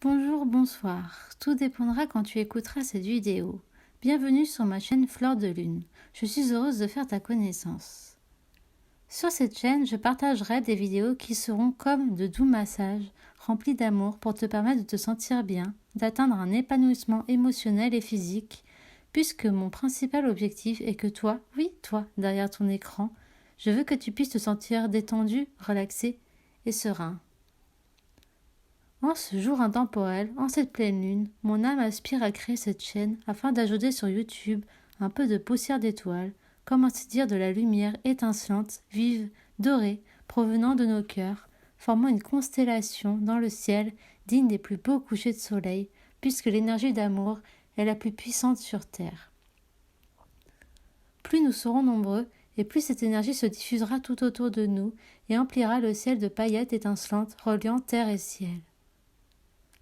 Bonjour, bonsoir. Tout dépendra quand tu écouteras cette vidéo. Bienvenue sur ma chaîne Fleur de Lune. Je suis heureuse de faire ta connaissance. Sur cette chaîne, je partagerai des vidéos qui seront comme de doux massages, remplis d'amour pour te permettre de te sentir bien, d'atteindre un épanouissement émotionnel et physique, puisque mon principal objectif est que toi, oui toi, derrière ton écran, je veux que tu puisses te sentir détendu, relaxé et serein. En ce jour intemporel, en cette pleine lune, mon âme aspire à créer cette chaîne afin d'ajouter sur YouTube un peu de poussière d'étoiles, comme ainsi dire de la lumière étincelante, vive, dorée, provenant de nos cœurs, formant une constellation dans le ciel digne des plus beaux couchers de soleil, puisque l'énergie d'amour est la plus puissante sur terre. Plus nous serons nombreux, et plus cette énergie se diffusera tout autour de nous et emplira le ciel de paillettes étincelantes reliant terre et ciel.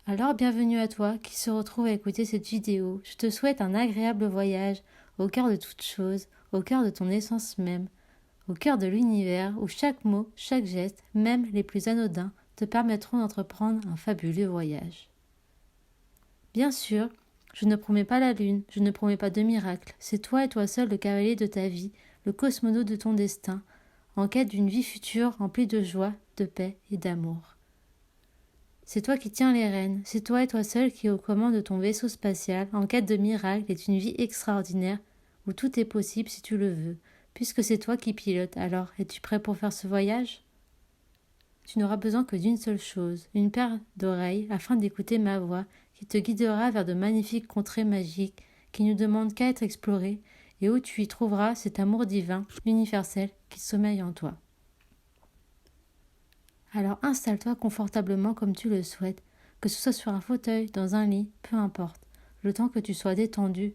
Alors bienvenue à toi qui se retrouve à écouter cette vidéo. Je te souhaite un agréable voyage au cœur de toute chose, au cœur de ton essence même, au cœur de l'univers où chaque mot, chaque geste, même les plus anodins, te permettront d'entreprendre un fabuleux voyage. Bien sûr, je ne promets pas la lune, je ne promets pas de miracle. C'est toi et toi seul le cavalier de ta vie, le cosmonaute de ton destin, en quête d'une vie future remplie de joie, de paix et d'amour. C'est toi qui tiens les rênes, c'est toi et toi seul qui es aux commandes de ton vaisseau spatial en quête de miracles et d'une vie extraordinaire où tout est possible si tu le veux, puisque c'est toi qui pilotes. Alors, es-tu prêt pour faire ce voyage ? Tu n'auras besoin que d'une seule chose, une paire d'oreilles afin d'écouter ma voix qui te guidera vers de magnifiques contrées magiques qui ne demandent qu'à être explorées et où tu y trouveras cet amour divin, universel, qui sommeille en toi. Alors installe-toi confortablement comme tu le souhaites, que ce soit sur un fauteuil, dans un lit, peu importe. Le temps que tu sois détendu,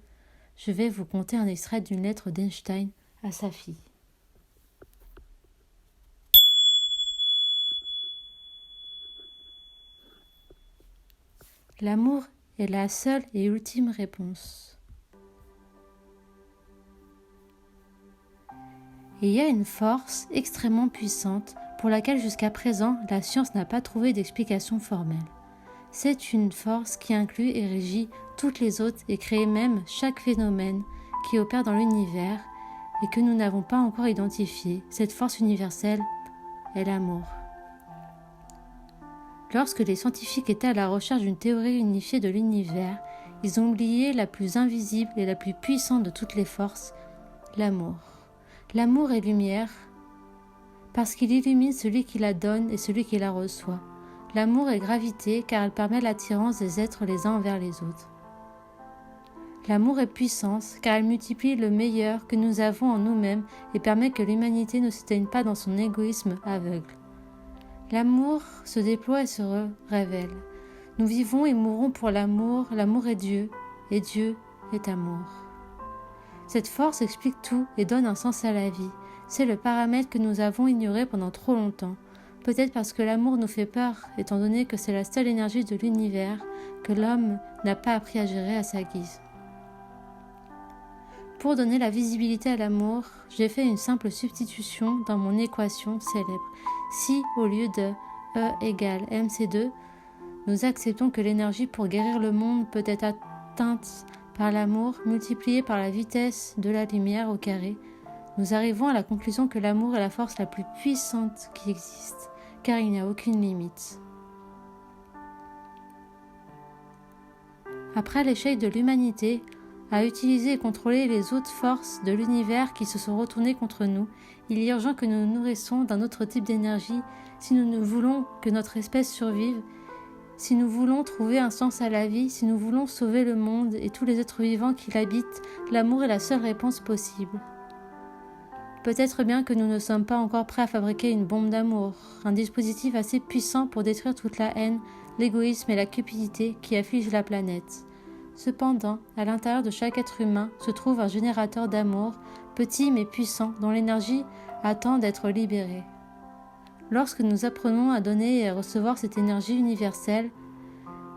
je vais vous conter un extrait d'une lettre d'Einstein à sa fille. L'amour est la seule et ultime réponse. Et il y a une force extrêmement puissante pour laquelle jusqu'à présent la science n'a pas trouvé d'explication formelle. C'est une force qui inclut et régit toutes les autres et crée même chaque phénomène qui opère dans l'univers et que nous n'avons pas encore identifié. Cette force universelle est l'amour. Lorsque les scientifiques étaient à la recherche d'une théorie unifiée de l'univers, ils ont oublié la plus invisible et la plus puissante de toutes les forces, l'amour. L'amour est lumière parce qu'il illumine celui qui la donne et celui qui la reçoit. L'amour est gravité car elle permet l'attirance des êtres les uns envers les autres. L'amour est puissance car elle multiplie le meilleur que nous avons en nous-mêmes et permet que l'humanité ne s'éteigne pas dans son égoïsme aveugle. L'amour se déploie et se révèle. Nous vivons et mourons pour l'amour. L'amour est Dieu et Dieu est amour. Cette force explique tout et donne un sens à la vie. C'est le paramètre que nous avons ignoré pendant trop longtemps. Peut-être parce que l'amour nous fait peur, étant donné que c'est la seule énergie de l'univers que l'homme n'a pas appris à gérer à sa guise. Pour donner la visibilité à l'amour, j'ai fait une simple substitution dans mon équation célèbre. Si, au lieu de E égale mc2, nous acceptons que l'énergie pour guérir le monde peut être atteinte par l'amour multipliée par la vitesse de la lumière au carré, nous arrivons à la conclusion que l'amour est la force la plus puissante qui existe, car il n'y a aucune limite. Après l'échec de l'humanité à utiliser et contrôler les autres forces de l'univers qui se sont retournées contre nous, il est urgent que nous nous nourrissons d'un autre type d'énergie si nous voulons que notre espèce survive, si nous voulons trouver un sens à la vie, si nous voulons sauver le monde et tous les êtres vivants qui l'habitent, l'amour est la seule réponse possible. Peut-être bien que nous ne sommes pas encore prêts à fabriquer une bombe d'amour, un dispositif assez puissant pour détruire toute la haine, l'égoïsme et la cupidité qui affligent la planète. Cependant, à l'intérieur de chaque être humain se trouve un générateur d'amour, petit mais puissant, dont l'énergie attend d'être libérée. Lorsque nous apprenons à donner et à recevoir cette énergie universelle,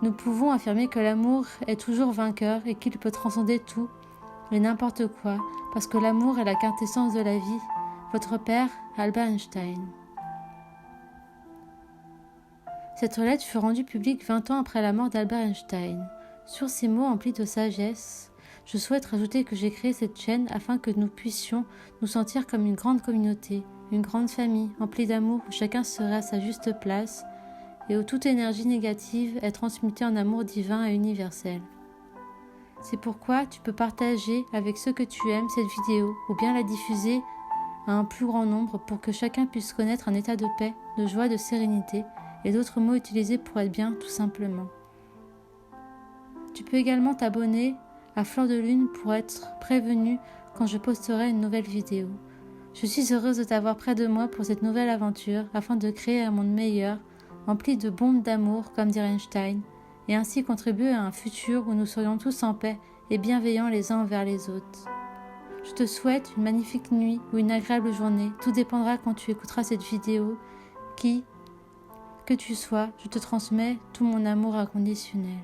nous pouvons affirmer que l'amour est toujours vainqueur et qu'il peut transcender tout et n'importe quoi, parce que l'amour est la quintessence de la vie. Votre père, Albert Einstein. Cette lettre fut rendue publique 20 ans après la mort d'Albert Einstein. Sur ces mots emplis de sagesse, je souhaite rajouter que j'ai créé cette chaîne afin que nous puissions nous sentir comme une grande communauté, une grande famille, emplie d'amour où chacun serait à sa juste place et où toute énergie négative est transmutée en amour divin et universel. C'est pourquoi tu peux partager avec ceux que tu aimes cette vidéo ou bien la diffuser à un plus grand nombre pour que chacun puisse connaître un état de paix, de joie, de sérénité et d'autres mots utilisés pour être bien tout simplement. Tu peux également t'abonner à Fleur de Lune pour être prévenu quand je posterai une nouvelle vidéo. Je suis heureuse de t'avoir près de moi pour cette nouvelle aventure afin de créer un monde meilleur, rempli de bombes d'amour comme dirait Einstein, et ainsi contribuer à un futur où nous serions tous en paix et bienveillants les uns envers les autres. Je te souhaite une magnifique nuit ou une agréable journée, tout dépendra quand tu écouteras cette vidéo, que tu sois, je te transmets tout mon amour inconditionnel.